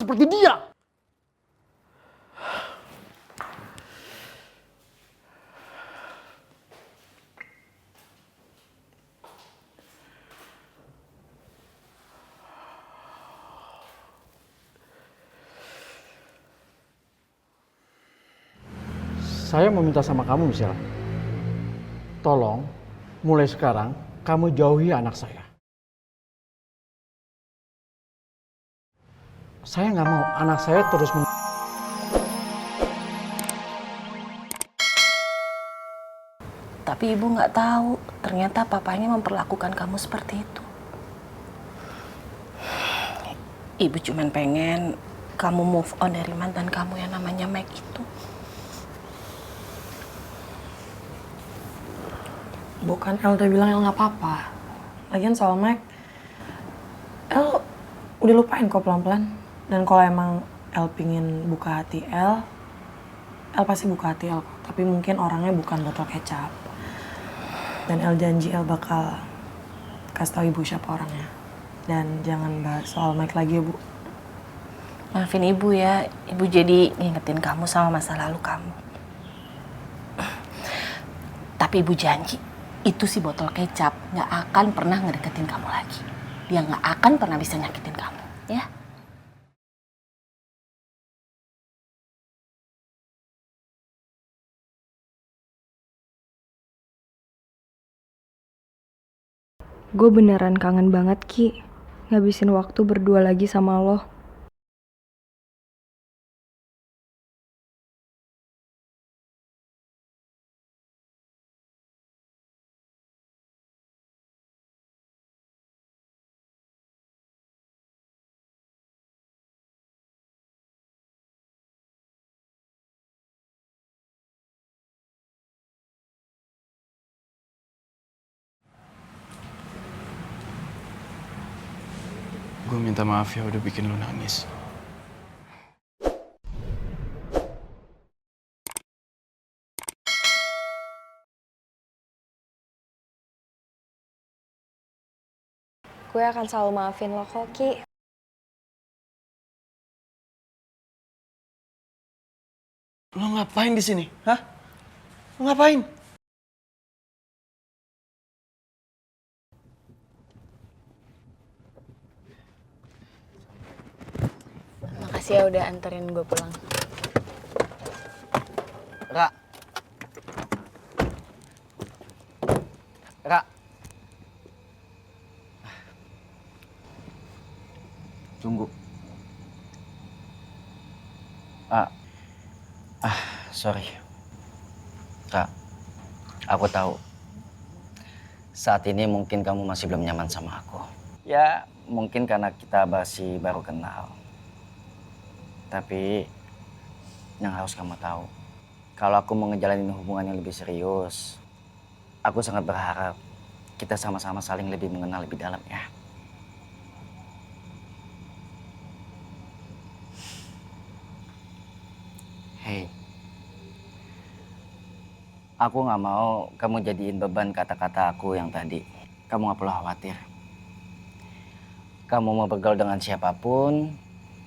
seperti dia. Saya mau minta sama kamu, Michelle. Tolong, mulai sekarang, kamu jauhi anak saya. Saya nggak mau anak saya terus Tapi ibu nggak tahu, ternyata papanya memperlakukan kamu seperti itu. Ibu cuman pengen kamu move on dari mantan kamu yang namanya Mike itu. Bukan, El udah bilang El nggak apa-apa. Lagian soal Mike, El udah lupain kok pelan-pelan. Dan kalau emang El pingin buka hati El pasti buka hati El kok. Tapi mungkin orangnya bukan botol kecap. Dan El janji El bakal kasih tahu ibu siapa orangnya. Dan jangan bahas soal Mike lagi ya, Bu. Maafin ibu ya, ibu jadi ngingetin kamu sama masa lalu kamu. Tapi ibu janji, itu si botol kecap nggak akan pernah ngedeketin kamu lagi. Dia nggak akan pernah bisa nyakitin kamu, ya. Gue beneran kangen banget, Ki. Ngabisin waktu berdua lagi sama lo. Gue minta maaf ya udah bikin lu nangis. Gue akan selalu maafin lo kok, Ki. Lo ngapain di sini? Hah? Lo ngapain? Makasih ya udah anterin gue pulang. Ra. Ra. Tunggu. Sorry. Ra, aku tahu. Saat ini mungkin kamu masih belum nyaman sama aku. Ya, mungkin karena kita masih baru kenal. Tapi yang harus kamu tahu, kalau aku mau ngejalanin hubungan yang lebih serius, aku sangat berharap kita sama-sama saling lebih mengenal lebih dalam ya. Hey, aku nggak mau kamu jadiin beban kata-kata aku yang tadi. Kamu nggak perlu khawatir. Kamu mau bergaul dengan siapapun,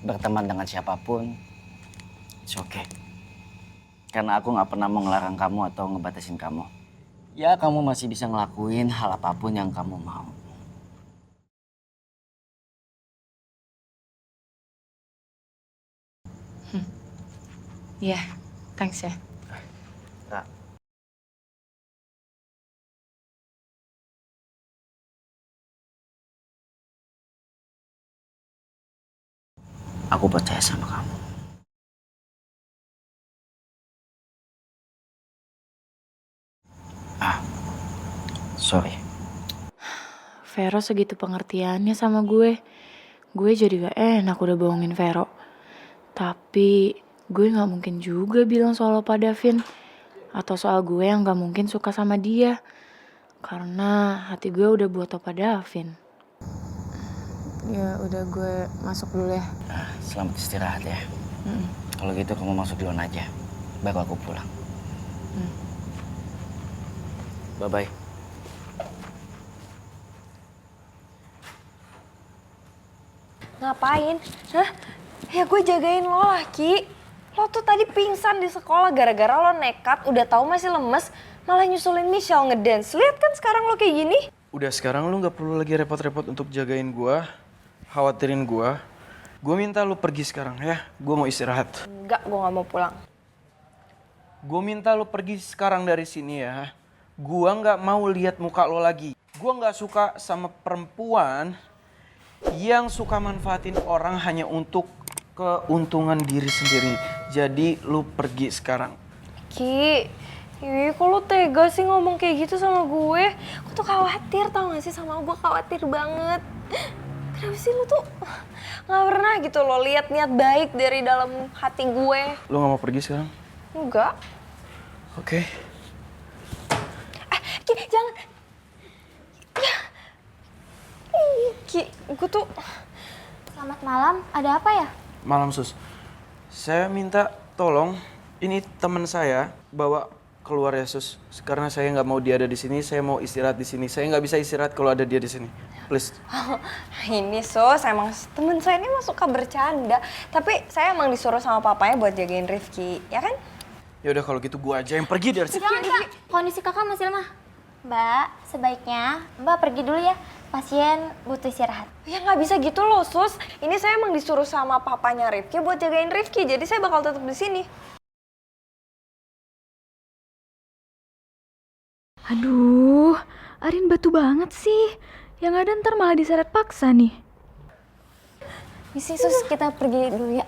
berteman dengan siapapun, it's okay. Karena aku nggak pernah mau ngelarang kamu atau ngebatasin kamu. Ya, kamu masih bisa ngelakuin hal apapun yang kamu mau. Iya, thanks ya. Ra. Aku percaya sama kamu. Sorry. Vero segitu pengertiannya sama gue. Gue jadi gak enak udah bohongin Vero. Tapi gue gak mungkin juga bilang soal Opa Davin. Atau soal gue yang gak mungkin suka sama dia. Karena hati gue udah buat Opa Davin. Ya udah gue masuk dulu ya. Selamat istirahat ya. Kalau gitu kamu masuk duluan aja. Baru aku pulang. Bye-bye. Ngapain? Hah? Ya gue jagain lo lah, Ki. Lo tuh tadi pingsan di sekolah gara-gara lo nekat, udah tahu masih lemes, malah nyusulin Michelle ngedance. Lihat kan sekarang lo kayak gini. Udah sekarang lu nggak perlu lagi repot-repot untuk jagain gua, khawatirin gua. Gue minta lu pergi sekarang ya. Gue mau istirahat. Enggak, gue gak mau pulang. Gue minta lu pergi sekarang dari sini ya. Gua nggak mau lihat muka lo lagi. Gua nggak suka sama perempuan yang suka manfaatin orang hanya untuk keuntungan diri sendiri. Jadi lu pergi sekarang. Ki, ih kok lo tega sih ngomong kayak gitu sama gue? Gue tuh khawatir, tau gak sih sama lo? Gue khawatir banget. Kenapa sih lo tuh gak pernah gitu lo lihat niat baik dari dalam hati gue? Lu nggak mau pergi sekarang? Enggak. Oke. Ki, jangan. Ya. Ki, gue tuh... Selamat malam, ada apa ya? Malam sus. Saya minta tolong, ini teman saya bawa keluar ya sus. Karena saya nggak mau dia ada di sini, saya mau istirahat di sini. Saya nggak bisa istirahat kalau ada dia di sini. Please. Oh, ini sus, emang temen saya ini mah suka bercanda. Tapi saya emang disuruh sama papanya buat jagain Rifki, ya kan? Ya udah kalau gitu gua aja yang pergi dari sini. Jangan, Kak. Kondisi kakak masih lemah. Mbak, sebaiknya Mbak pergi dulu ya. Pasien butuh istirahat. Ya nggak bisa gitu loh sus. Ini saya emang disuruh sama papanya Rifki buat jagain Rifki. Jadi saya bakal tetap di sini. Aduh, Arin batu banget sih. Yang ada ntar malah diseret paksa nih. Misi sus, kita pergi dulu ya.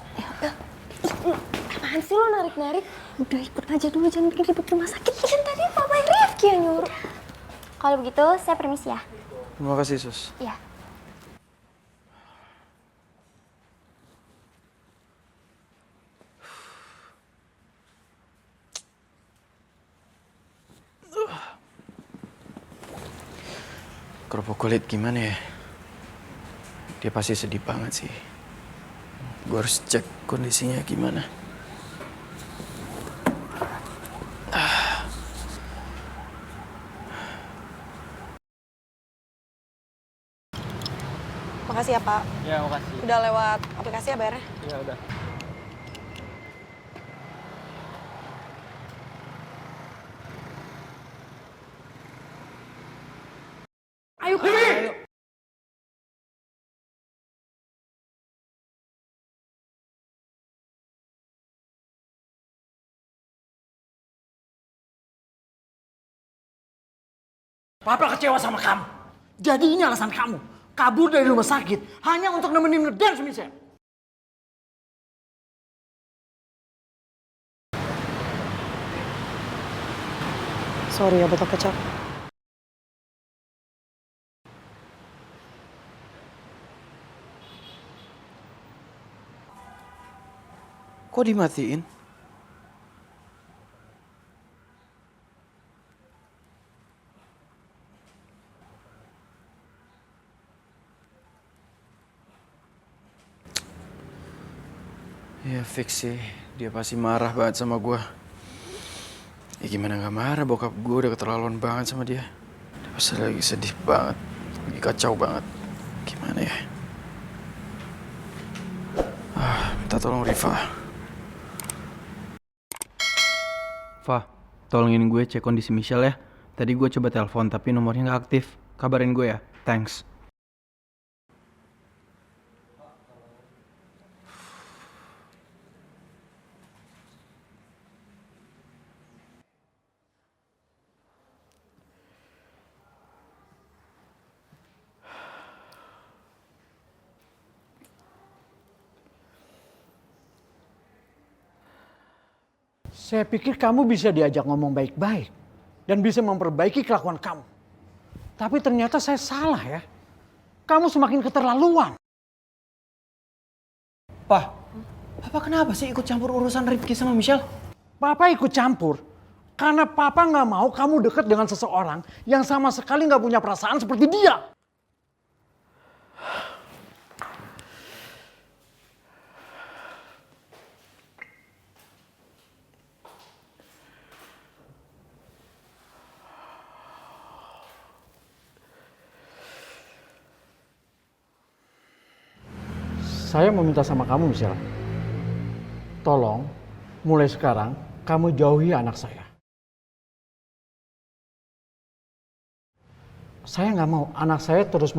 Apaan sih lo narik-narik? Udah ikut aja dulu, jangan bikin ribet rumah sakit. Kan tadi papanya Rifki yang nyuruh. Kalau begitu, saya permisi ya. Terima kasih sus. Iya. Kerupuk kulit gimana ya? Dia pasti sedih banget sih. Gue harus cek kondisinya gimana. Makasih ya Pak. Ya makasih. Udah lewat aplikasi ya bayarnya? Ya udah. Ayo, ayo. Papa kecewa sama kamu. Jadi ini alasan kamu kabur dari rumah sakit hanya untuk nemenin ngedance Michelle. Sorry ya botol kecap. Kok dimatiin? Ya fix sih, dia pasti marah banget sama gue. Ya gimana gak marah, bokap gue udah keterlaluan banget sama dia. Dia pasti lagi sedih banget, lagi kacau banget. Gimana ya? Minta tolong Riva. Fa, tolongin gue cek kondisi Michelle ya. Tadi gue coba telepon tapi nomornya gak aktif. Kabarin gue ya, thanks. Saya pikir kamu bisa diajak ngomong baik-baik dan bisa memperbaiki kelakuan kamu. Tapi ternyata saya salah ya. Kamu semakin keterlaluan. Papa kenapa sih ikut campur urusan Rifki sama Michelle? Papa ikut campur karena Papa nggak mau kamu dekat dengan seseorang yang sama sekali nggak punya perasaan seperti dia. Saya mau minta sama kamu, Michelle. tolong mulai sekarang kamu jauhi anak saya. Saya nggak mau anak saya terus